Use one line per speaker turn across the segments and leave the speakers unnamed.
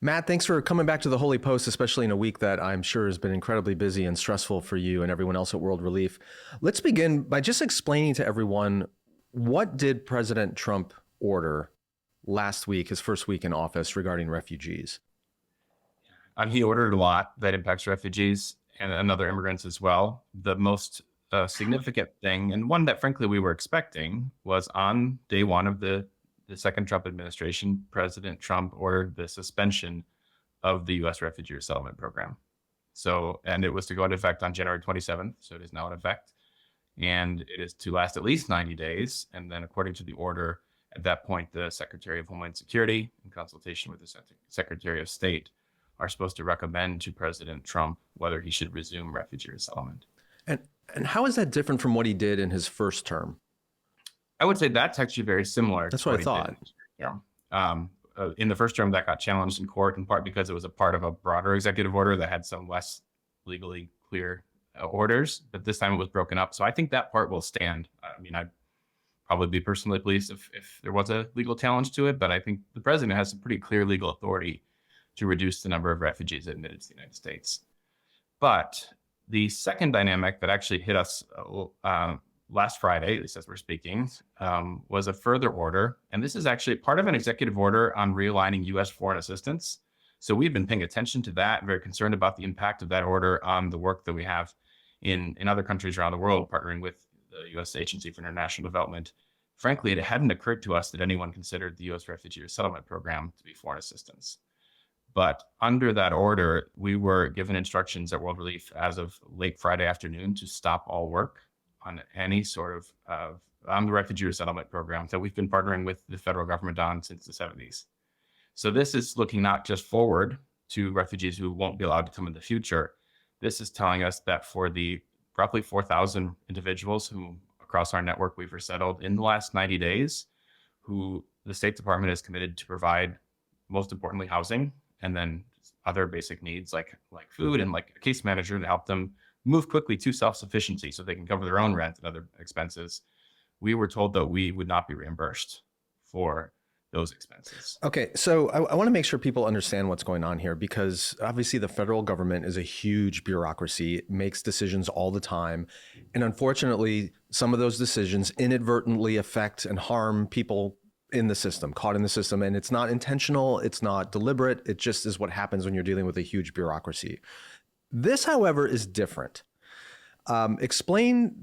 Matt, thanks for coming back to the Holy Post, especially in a week that I'm sure has been incredibly busy and stressful for you and everyone else at World Relief. Let's begin by just explaining to everyone, what did President Trump order last week, his first week in office, regarding refugees?
He ordered a lot that impacts refugees and other immigrants as well. The most significant thing, and one that frankly we were expecting, was on day one of the second Trump administration, President Trump ordered the suspension of the U.S. refugee resettlement program. So, and it was to go into effect on January 27th. So it is now in effect. And it is to last at least 90 days. And then according to the order, at that point, the Secretary of Homeland Security, in consultation with the Secretary of State, are supposed to recommend to President Trump whether he should resume refugee resettlement.
And how is that different from what he did in his first term?
I would say that's actually very similar.
That's what I thought.
Yeah. In the first term, that got challenged in court, in part because it was a part of a broader executive order that had some less legally clear orders, but this time it was broken up. So I think that part will stand. I mean, I'd probably be personally pleased if there was a legal challenge to it, but I think the president has some pretty clear legal authority to reduce the number of refugees admitted to the United States. But the second dynamic that actually hit us last Friday, at least as we're speaking, was a further order. And this is actually part of an executive order on realigning U.S. foreign assistance. So we've been paying attention to that, very concerned about the impact of that order on the work that we have in other countries around the world, partnering with the U.S. Agency for International Development. Frankly, it hadn't occurred to us that anyone considered the U.S. refugee resettlement program to be foreign assistance. But under that order, we were given instructions at World Relief as of late Friday afternoon to stop all work on any sort of on the refugee resettlement program that we've been partnering with the federal government on since the 70s. So this is looking not just forward to refugees who won't be allowed to come in the future. This is telling us that for the roughly 4,000 individuals who across our network we've resettled in the last 90 days, who the State Department is committed to provide, most importantly, housing, and then other basic needs like food and like a case manager to help them move quickly to self-sufficiency so they can cover their own rent and other expenses. We were told that we would not be reimbursed for those expenses.
Okay, so I want to make sure people understand what's going on here, because obviously the federal government is a huge bureaucracy. It makes decisions all the time. And unfortunately, some of those decisions inadvertently affect and harm people in the system, caught in the system. And it's not intentional, it's not deliberate. It just is what happens when you're dealing with a huge bureaucracy. This, however, is different. Explain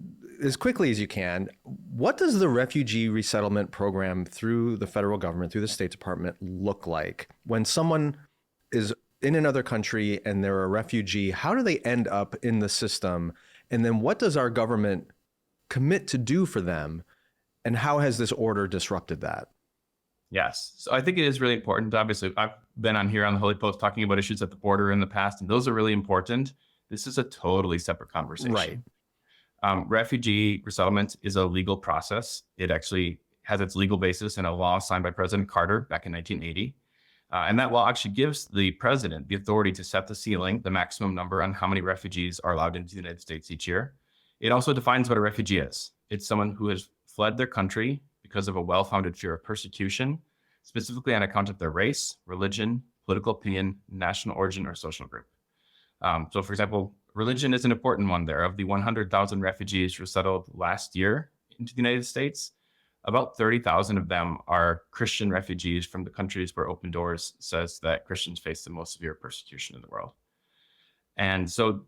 as quickly as you can, what does the refugee resettlement program through the federal government, through the State Department, look like? When someone is in another country and they're a refugee, how do they end up in the system? And then what does our government commit to do for them? And how has this order disrupted that?
Yes. So I think it is really important. Obviously, I've been on here on the Holy Post talking about issues at the border in the past, and those are really important. This is a totally separate conversation.
Right.
Refugee resettlement is a legal process. It actually has its legal basis in a law signed by President Carter back in 1980. And that law actually gives the president the authority to set the ceiling, the maximum number on how many refugees are allowed into the United States each year. It also defines what a refugee is. It's someone who has fled their country because of a well-founded fear of persecution, specifically on account of their race, religion, political opinion, national origin, or social group. So, for example, religion is an important one there. Of the 100,000 refugees resettled last year into the United States, about 30,000 of them are Christian refugees from the countries where Open Doors says that Christians face the most severe persecution in the world. And so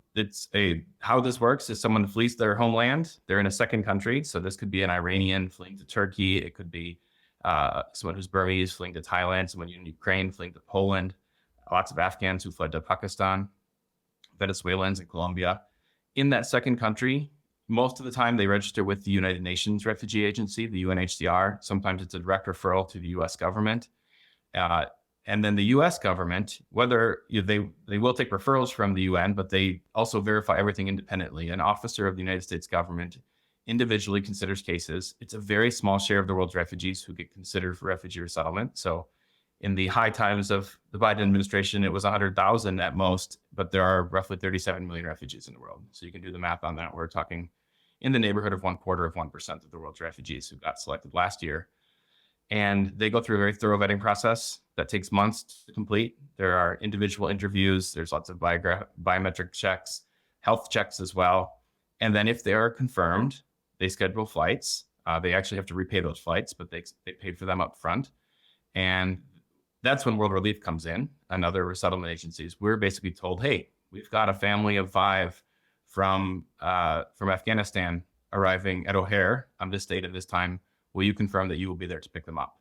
how this works is someone flees their homeland. They're in a second country. So this could be an Iranian fleeing to Turkey. It could be someone who's Burmese fleeing to Thailand, someone in Ukraine fleeing to Poland, lots of Afghans who fled to Pakistan, Venezuelans in Colombia. In that second country, most of the time they register with the United Nations Refugee Agency, the UNHCR. Sometimes it's a direct referral to the US government. And then the U.S. government, whether they will take referrals from the UN, but they also verify everything independently. An officer of the United States government individually considers cases. It's a very small share of the world's refugees who get considered for refugee resettlement. So in the high times of the Biden administration, it was 100,000 at most, but there are roughly 37 million refugees in the world. So you can do the math on that. We're talking in the neighborhood of 1/4% of the world's refugees who got selected last year. And they go through a very thorough vetting process. that takes months to complete. There are individual interviews. There's lots of biometric checks, health checks as well. And then if they are confirmed, they schedule flights. They actually have to repay those flights, but they paid for them up front. And that's when World Relief comes in and other resettlement agencies. We're basically told, hey, we've got a family of 5 from Afghanistan arriving at O'Hare on this date at this time. Will you confirm that you will be there to pick them up?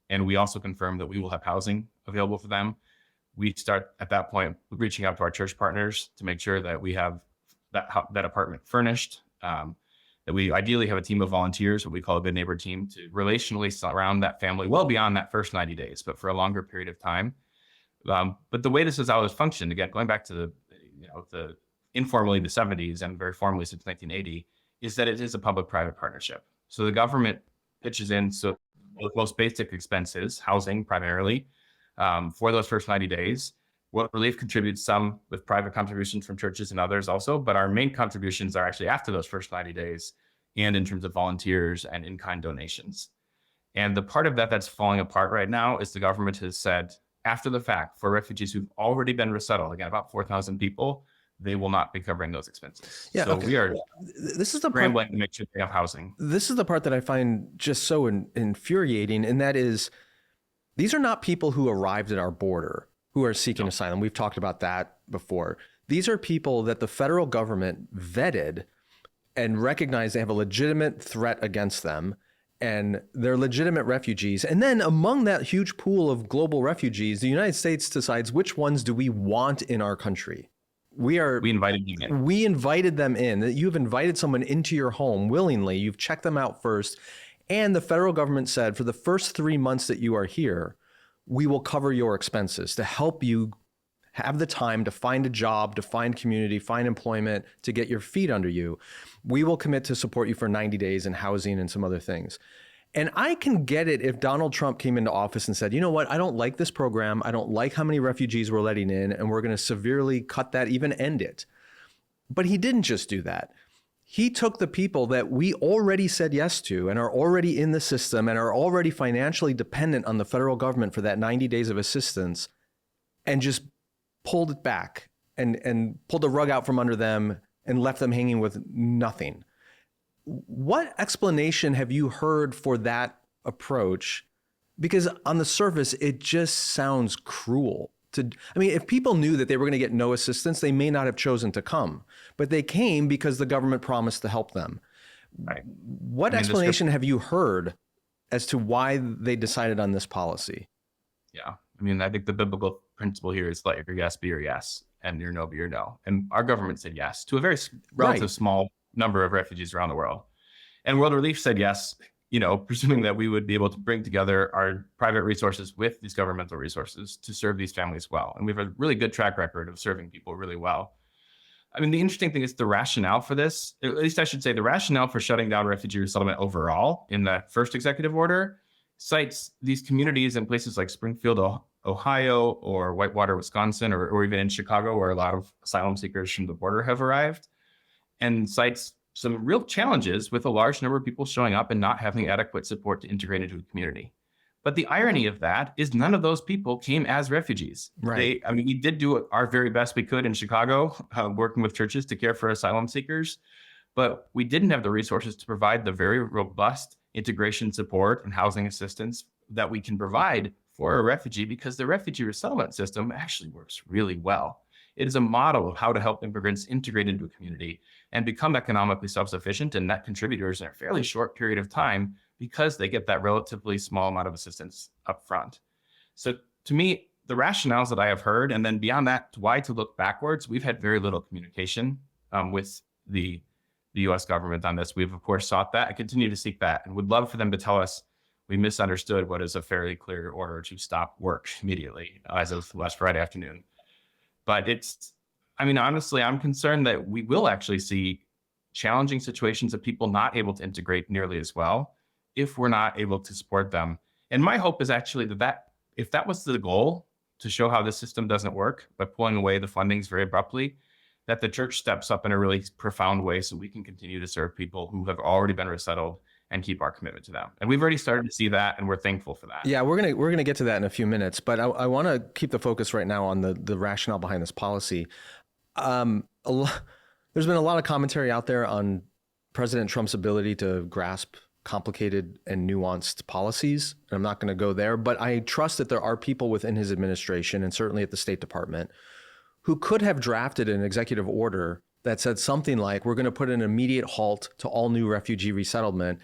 And we also confirm that we will have housing available for them. We start at that point reaching out to our church partners to make sure that we have that apartment furnished, that we ideally have a team of volunteers, what we call a good neighbor team, to relationally surround that family well beyond that first 90 days, but for a longer period of time. But the way this has always functioned, again, going back to the informally the 70s and very formally since 1980, is that it is a public-private partnership. So the government pitches in so the most basic expenses, housing primarily, for those first 90 days. World Relief contributes some with private contributions from churches and others also, but our main contributions are actually after those first 90 days and in terms of volunteers and in-kind donations. And the part of that that's falling apart right now is the government has said, after the fact, for refugees who've already been resettled, again, about 4,000 people, they will not be covering those expenses.
Yeah,
so
okay.
We are
this is the
scrambling to make sure they have housing.
This is the part that I find just so infuriating, and that is, these are not people who arrived at our border who are seeking asylum. We've talked about that before. These are people that the federal government vetted and recognized they have a legitimate threat against them, and they're legitimate refugees. And then among that huge pool of global refugees, the United States decides which ones do we want in our country. We invited them in. We invited them in. You've invited someone into your home willingly. You've checked them out first. And the federal government said, for the first 3 months that you are here, we will cover your expenses to help you have the time to find a job, to find community, find employment, to get your feet under you. We will commit to support you for 90 days in housing and some other things. And I can get it if Donald Trump came into office and said, you know what, I don't like this program. I don't like how many refugees we're letting in, and we're going to severely cut that, even end it. But he didn't just do that. He took the people that we already said yes to and are already in the system and are already financially dependent on the federal government for that 90 days of assistance, and just pulled it back and pulled the rug out from under them and left them hanging with nothing. What explanation have you heard for that approach? Because on the surface, it just sounds cruel. If people knew that they were going to get no assistance, they may not have chosen to come, but they came because the government promised to help them.
Right.
What explanation have you heard as to why they decided on this policy?
Yeah. I think the biblical principle here is let your yes be your yes and your no be your no. And our government said yes to a very relative small number of refugees around the world. And World Relief said yes, presuming that we would be able to bring together our private resources with these governmental resources to serve these families well. And we have a really good track record of serving people really well. The interesting thing is the rationale for this, at least I should say the rationale for shutting down refugee resettlement overall in that first executive order cites these communities in places like Springfield, Ohio, or Whitewater, Wisconsin, or even in Chicago, where a lot of asylum seekers from the border have arrived, and cites some real challenges with a large number of people showing up and not having adequate support to integrate into a community. But the irony of that is none of those people came as refugees.
Right.
We did do our very best we could in Chicago, working with churches to care for asylum seekers, but we didn't have the resources to provide the very robust integration support and housing assistance that we can provide for a refugee, because the refugee resettlement system actually works really well. It is a model of how to help immigrants integrate into a community and become economically self-sufficient and net contributors in a fairly short period of time, because they get that relatively small amount of assistance up front. So to me, the rationales that I have heard, and then beyond that, why to look backwards, we've had very little communication with the US government on this. We've, of course, sought that and continue to seek that, and would love for them to tell us we misunderstood what is a fairly clear order to stop work immediately as of last Friday afternoon. But honestly, I'm concerned that we will actually see challenging situations of people not able to integrate nearly as well if we're not able to support them. And my hope is actually that if that was the goal, to show how this system doesn't work by pulling away the fundings very abruptly, that the church steps up in a really profound way so we can continue to serve people who have already been resettled and keep our commitment to them. And we've already started to see that, and we're thankful for that.
Yeah, we're gonna get to that in a few minutes, but I want to keep the focus right now on the rationale behind this policy. There's been a lot of commentary out there on President Trump's ability to grasp complicated and nuanced policies. And I'm not going to go there, but I trust that there are people within his administration and certainly at the State Department who could have drafted an executive order that said something like, we're going to put an immediate halt to all new refugee resettlement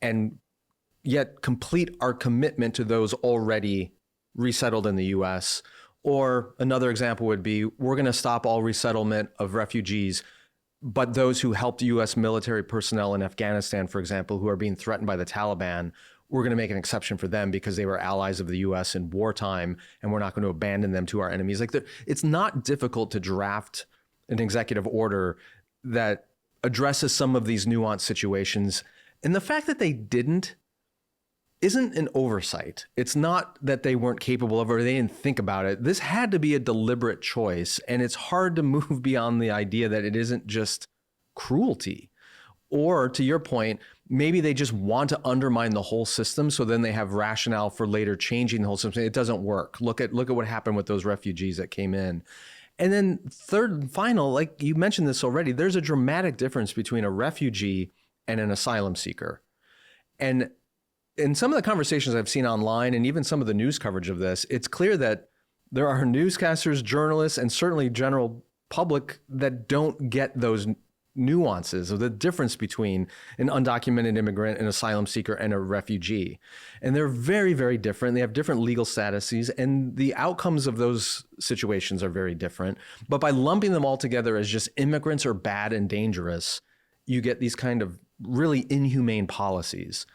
and yet complete our commitment to those already resettled in the US. Or another example would be, we're going to stop all resettlement of refugees, but those who helped US military personnel in Afghanistan, for example, who are being threatened by the Taliban, we're going to make an exception for them because they were allies of the US in wartime, and we're not going to abandon them to our enemies. Like, it's not difficult to draft an executive order that addresses some of these nuanced situations. And the fact that they didn't isn't an oversight. It's not that they weren't capable of, or they didn't think about it. This had to be a deliberate choice. And it's hard to move beyond the idea that it isn't just cruelty. Or to your point, maybe they just want to undermine the whole system. So then they have rationale for later changing the whole system. It doesn't work. Look at what happened with those refugees that came in. And then third and final, like you mentioned this already, there's a dramatic difference between a refugee and an asylum seeker. And in some of the conversations I've seen online and even some of the news coverage of this, it's clear that there are newscasters, journalists, and certainly general public that don't get those nuances of the difference between an undocumented immigrant, an asylum seeker, and a refugee. And they're very, very different. They have different legal statuses, and the outcomes of those situations are very different. But by lumping them all together as just immigrants are bad and dangerous, you get these kind of really inhumane policies.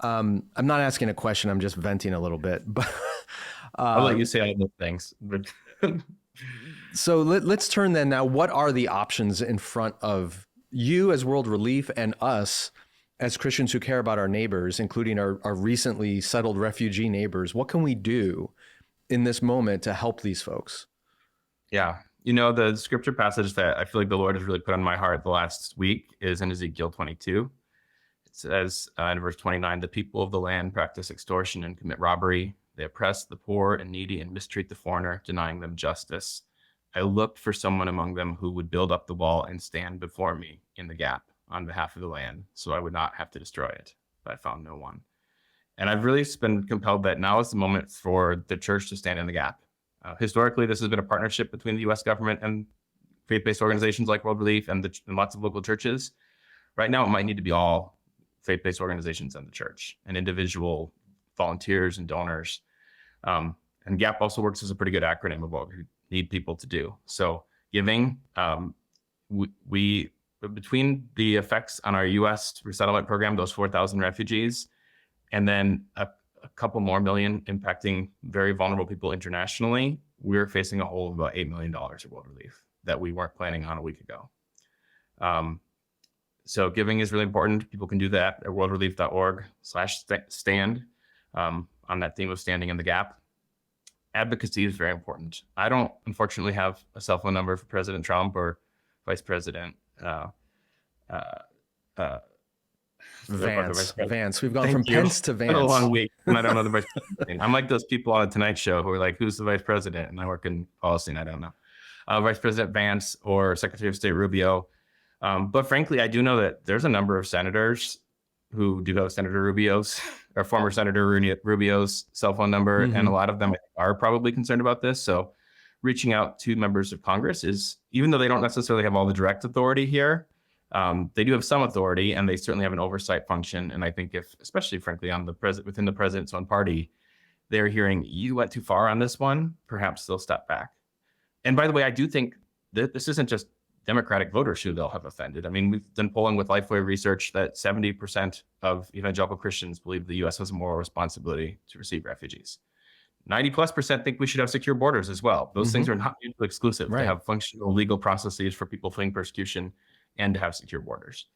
I'm not asking a question. I'm just venting a little bit. But
I'll let you say all the things. But
so let's turn then now. What are the options in front of you as World Relief and us as Christians who care about our neighbors, including our recently settled refugee neighbors? What can we do in this moment to help these folks?
Yeah. You know, the scripture passage that I feel like the Lord has really put on my heart the last week is in Ezekiel 22. It says in verse 29, the people of the land practice extortion and commit robbery. They oppress the poor and needy and mistreat the foreigner, denying them justice. I looked for someone among them who would build up the wall and stand before me in the gap on behalf of the land, so I would not have to destroy it. But I found no one. And I've really been compelled that now is the moment for the church to stand in the gap. Historically, this has been a partnership between the U.S. government and faith-based organizations like World Relief and lots of local churches. Right now, it might need to be all faith-based organizations and the church and individual volunteers and donors. And GAP also works as a pretty good acronym of what we need people to do. So giving, we between the effects on our U.S. resettlement program, those 4,000 refugees, and then a couple more million impacting very vulnerable people internationally, we're facing a hole of about $8 million of World Relief that we weren't planning on a week ago. So giving is really important. People can do that at worldrelief.org/stand on that theme of standing in the gap. Advocacy is very important. I don't, unfortunately, have a cell phone number for President Trump or Vice President
Vance. We've gone from Pence to Vance.
It's been a long week, and I don't know the vice president. I'm like those people on the Tonight Show who are like, "Who's the vice president?" And I work in policy, and I don't know. Vice President Vance or Secretary of State Rubio. But frankly, I do know that there's a number of senators who do have Senator Rubio's or former Senator Rubio's cell phone number, and a lot of them are probably concerned about this. So reaching out to members of Congress is, even though they don't necessarily have all the direct authority here, they do have some authority, and they certainly have an oversight function. And I think if, especially frankly, on the within the president's own party, they're hearing you went too far on this one, perhaps they'll step back. And by the way, I do think that this isn't just Democratic voters who they'll have offended. I mean, we've done polling with Lifeway research that 70% of evangelical Christians believe the U.S. has a moral responsibility to receive refugees. 90+% think we should have secure borders as well. Those things are not mutually exclusive. Right. To have functional legal processes for people fleeing persecution and to have secure borders.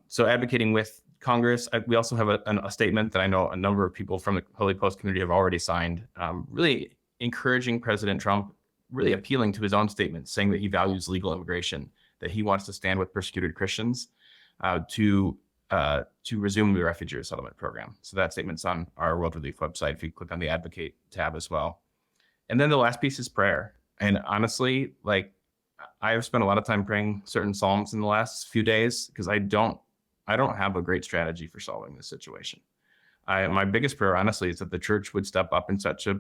So advocating with Congress, we also have a statement that I know a number of people from the Holy Post community have already signed, really encouraging President Trump, really appealing to his own statement, saying that he values legal immigration, that he wants to stand with persecuted Christians, to to resume the refugee resettlement program. So that statement's on our World Relief website if you click on the Advocate tab as well. And then the last piece is prayer. And honestly, like, I have spent a lot of time praying certain psalms in the last few days because I don't have a great strategy for solving this situation. My biggest prayer, honestly, is that the church would step up in such a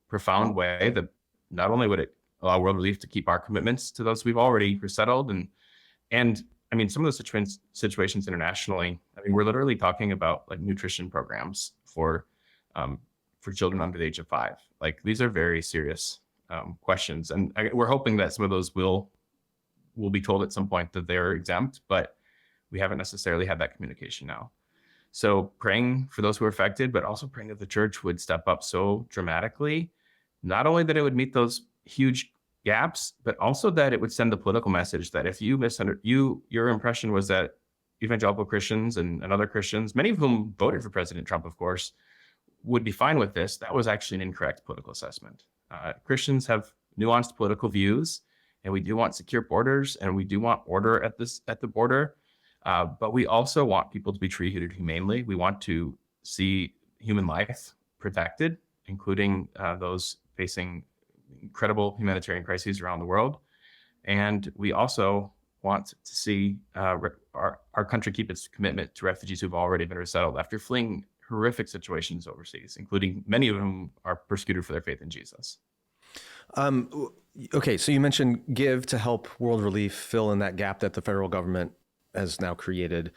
profound way that not only would it allow World Relief to keep our commitments to those we've already resettled, and I mean, some of the situations internationally, I mean, we're literally talking about like nutrition programs for children under the age of 5. Like, these are very serious questions, and we're hoping that some of those will be told at some point that they're exempt, but we haven't necessarily had that communication now. So praying for those who are affected, but also praying that the church would step up so dramatically, not only that it would meet those huge gaps, but also that it would send the political message that if you your impression was that evangelical Christians and other Christians, many of whom voted for President Trump, of course, would be fine with this. That was actually an incorrect political assessment. Christians have nuanced political views, and we do want secure borders, and we do want order at the border. But we also want people to be treated humanely. We want to see human life protected, including those facing incredible humanitarian crises around the world. And we also want to see our country keep its commitment to refugees who've already been resettled after fleeing horrific situations overseas, including many of whom are persecuted for their faith in Jesus.
Okay, so you mentioned give to help World Relief fill in that gap that the federal government has now created.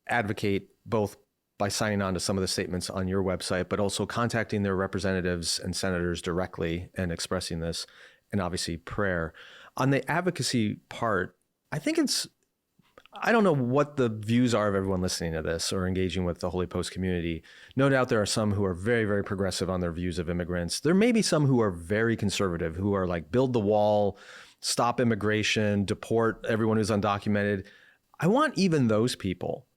Advocate, both by signing on to some of the statements on your website, but also contacting their representatives and senators directly and expressing this, and obviously prayer. On the advocacy part, I don't know what the views are of everyone listening to this or engaging with the Holy Post community. No doubt there are some who are very, very progressive on their views of immigrants. There may be some who are very conservative, who are like, build the wall, stop immigration, deport everyone who's undocumented. I want even those people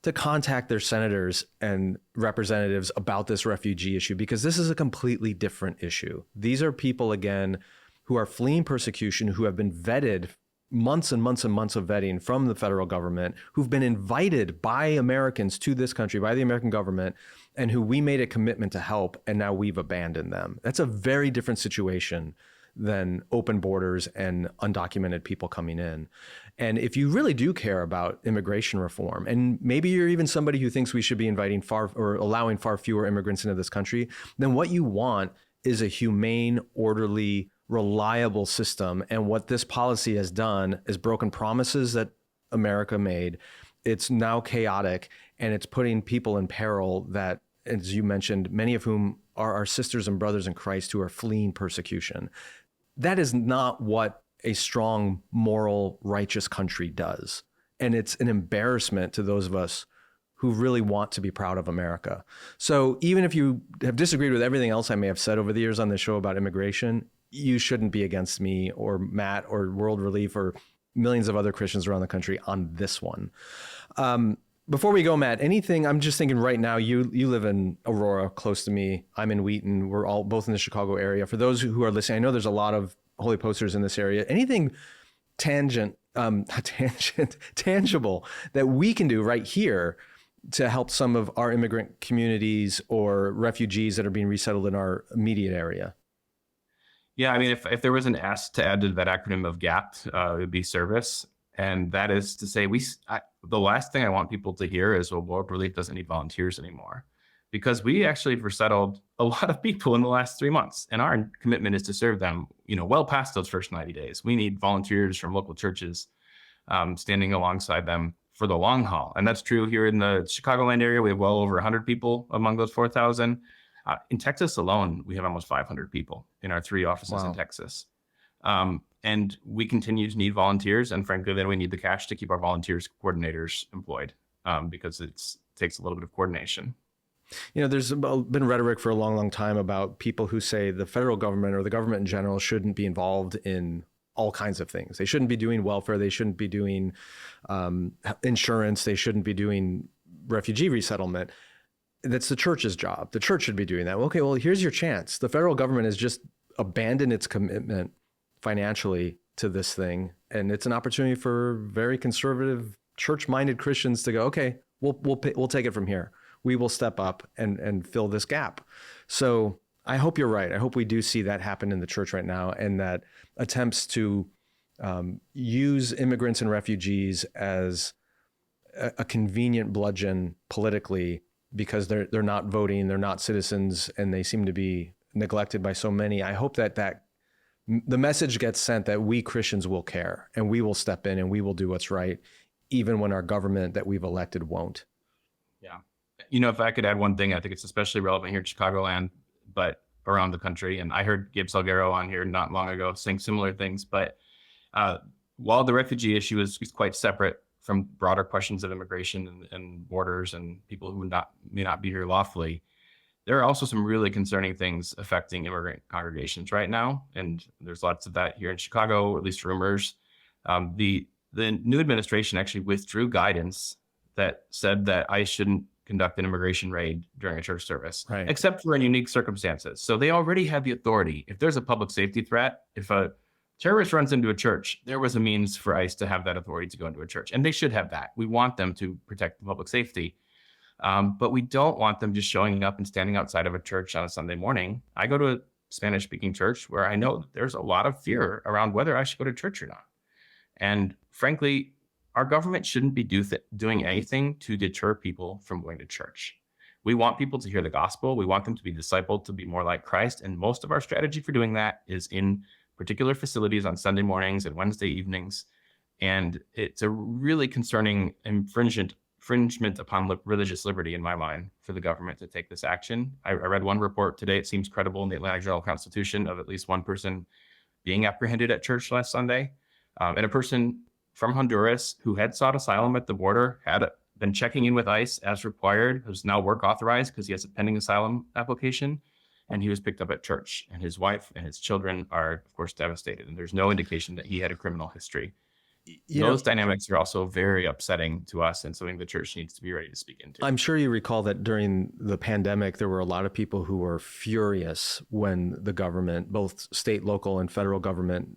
to contact their senators and representatives about this refugee issue, because this is a completely different issue. These are people, again, who are fleeing persecution, who have been vetted, months and months and months of vetting from the federal government, who've been invited by Americans to this country, by the American government, and who we made a commitment to help, and now we've abandoned them. That's a very different situation than open borders and undocumented people coming in. And if you really do care about immigration reform, and maybe you're even somebody who thinks we should be inviting allowing far fewer immigrants into this country, then what you want is a humane, orderly, reliable system. And what this policy has done is broken promises that America made. It's now chaotic, and it's putting people in peril that, as you mentioned, many of whom are our sisters and brothers in Christ who are fleeing persecution. That is not what a strong, moral, righteous country does. And it's an embarrassment to those of us who really want to be proud of America. So even if you have disagreed with everything else I may have said over the years on this show about immigration, you shouldn't be against me or Matt or World Relief or millions of other Christians around the country on this one. Before we go, Matt, anything, I'm just thinking right now, you live in Aurora, close to me. I'm in Wheaton. We're all both in the Chicago area. For those who are listening, I know there's a lot of Holy Posters in this area. Anything tangible that we can do right here to help some of our immigrant communities or refugees that are being resettled in our immediate area?
Yeah, I mean, if there was an S to add to that acronym of GAP, it would be service. And that is to say, the last thing I want people to hear is, well, World Relief doesn't need volunteers anymore. Because we actually have resettled a lot of people in the last 3 months. And our commitment is to serve them, well past those first 90 days. We need volunteers from local churches standing alongside them for the long haul. And that's true here in the Chicagoland area. We have well over 100 people among those 4,000. In Texas alone, we have almost 500 people in our 3 offices in Texas. And we continue to need volunteers. And frankly, then we need the cash to keep our volunteers coordinators employed because it takes a little bit of coordination.
There's been rhetoric for a long, long time about people who say the federal government or the government in general shouldn't be involved in all kinds of things. They shouldn't be doing welfare. They shouldn't be doing insurance. They shouldn't be doing refugee resettlement. That's the church's job. The church should be doing that. Okay, well, here's your chance. The federal government has just abandoned its commitment financially to this thing. And it's an opportunity for very conservative, church-minded Christians to go, okay, We'll take it from here. We will step up and fill this gap. So I hope you're right. I hope we do see that happen in the church right now, and that attempts to use immigrants and refugees as a convenient bludgeon politically, because they're not voting, they're not citizens, and they seem to be neglected by so many. I hope that the message gets sent that we Christians will care, and we will step in and we will do what's right, even when our government that we've elected won't.
Yeah. If I could add one thing, I think it's especially relevant here in Chicagoland, but around the country. And I heard Gabe Salguero on here not long ago saying similar things. But while the refugee issue is quite separate from broader questions of immigration and borders and people who may not be here lawfully, there are also some really concerning things affecting immigrant congregations right now. And there's lots of that here in Chicago, or at least rumors. The new administration actually withdrew guidance that said that ICE shouldn't conduct an immigration raid during a church service,
right,
except for in unique circumstances. So they already have the authority. If there's a public safety threat, if a terrorist runs into a church, there was a means for ICE to have that authority to go into a church. And they should have that. We want them to protect the public safety. But we don't want them just showing up and standing outside of a church on a Sunday morning. I go to a Spanish-speaking church where I know there's a lot of fear around whether I should go to church or not. And frankly, our government shouldn't be doing anything to deter people from going to church. We want people to hear the gospel. We want them to be discipled, to be more like Christ. And most of our strategy for doing that is in particular facilities on Sunday mornings and Wednesday evenings. And it's a really concerning infringement upon religious liberty, in my mind, for the government to take this action. I read one report today, it seems credible, in the Atlantic Journal-Constitution, of at least one person being apprehended at church last Sunday. And a person from Honduras who had sought asylum at the border, had been checking in with ICE as required, who's now work authorized because he has a pending asylum application, and he was picked up at church. And his wife and his children are, of course, devastated. And there's no indication that he had a criminal history. Those dynamics are also very upsetting to us, and something the church needs to be ready to speak into.
I'm sure you recall that during the pandemic, there were a lot of people who were furious when the government, both state, local, and federal government,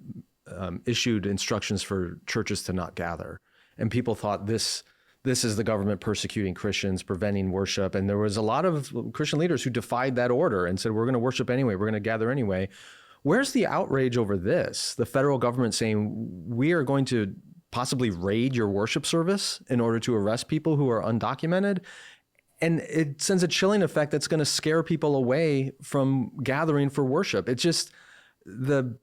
issued instructions for churches to not gather. And people thought this is the government persecuting Christians, preventing worship. And there was a lot of Christian leaders who defied that order and said, we're going to worship anyway, we're going to gather anyway. Where's the outrage over this? The federal government saying, we are going to possibly raid your worship service in order to arrest people who are undocumented. And it sends a chilling effect that's going to scare people away from gathering for worship. It's just the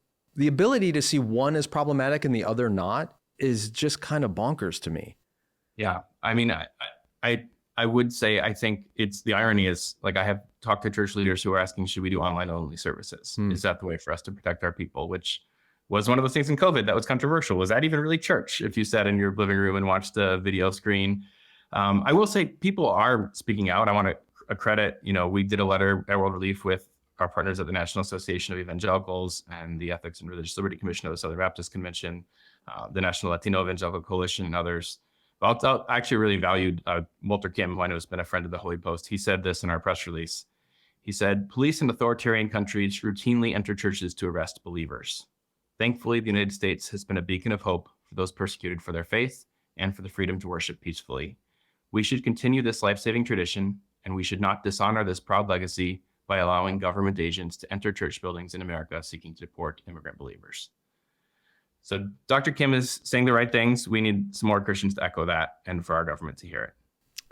ability to see one as problematic and the other not is just kind of bonkers to me.
Yeah. I mean, I would say, I think it's, the irony is, like, I have talked to church leaders who are asking, should we do online only services? Is that the way for us to protect our people? Which was one of those things in COVID that was controversial. Was that even really church? If you sat in your living room and watched a video screen. I will say people are speaking out. I want to accredit, we did a letter at World Relief with our partners at the National Association of Evangelicals and the Ethics and Religious Liberty Commission of the Southern Baptist Convention, the National Latino Evangelical Coalition, and others. But I actually really valued Walter Kim, who I know has been a friend of the Holy Post. He said this in our press release. He said, police in authoritarian countries routinely enter churches to arrest believers. Thankfully, the United States has been a beacon of hope for those persecuted for their faith and for the freedom to worship peacefully. We should continue this life-saving tradition, and we should not dishonor this proud legacy by allowing government agents to enter church buildings in America seeking to deport immigrant believers. So Dr. Kim is saying the right things. We need some more Christians to echo that and for our government to hear it.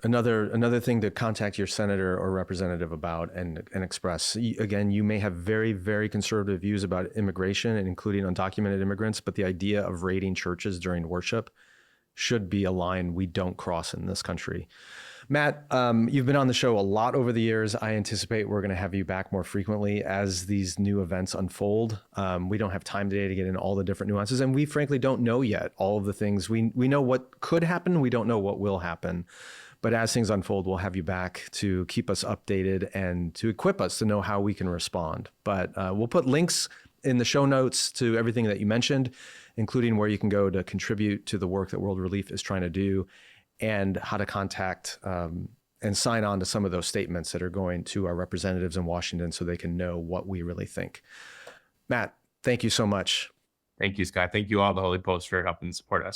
Another thing to contact your senator or representative about and express. Again, you may have very, very conservative views about immigration and including undocumented immigrants, but the idea of raiding churches during worship should be a line we don't cross in this country. Matt, you've been on the show a lot over the years. I anticipate we're going to have you back more frequently as these new events unfold. We don't have time today to get into all the different nuances, and we frankly don't know yet all of the things. We know what could happen. We don't know what will happen. But as things unfold, we'll have you back to keep us updated and to equip us to know how we can respond. But we'll put links in the show notes to everything that you mentioned, including where you can go to contribute to the work that World Relief is trying to do, and how to contact and sign on to some of those statements that are going to our representatives in Washington so they can know what we really think. Matt, thank you so much.
Thank you, Skye. Thank you all, the Holy Post, for helping support us.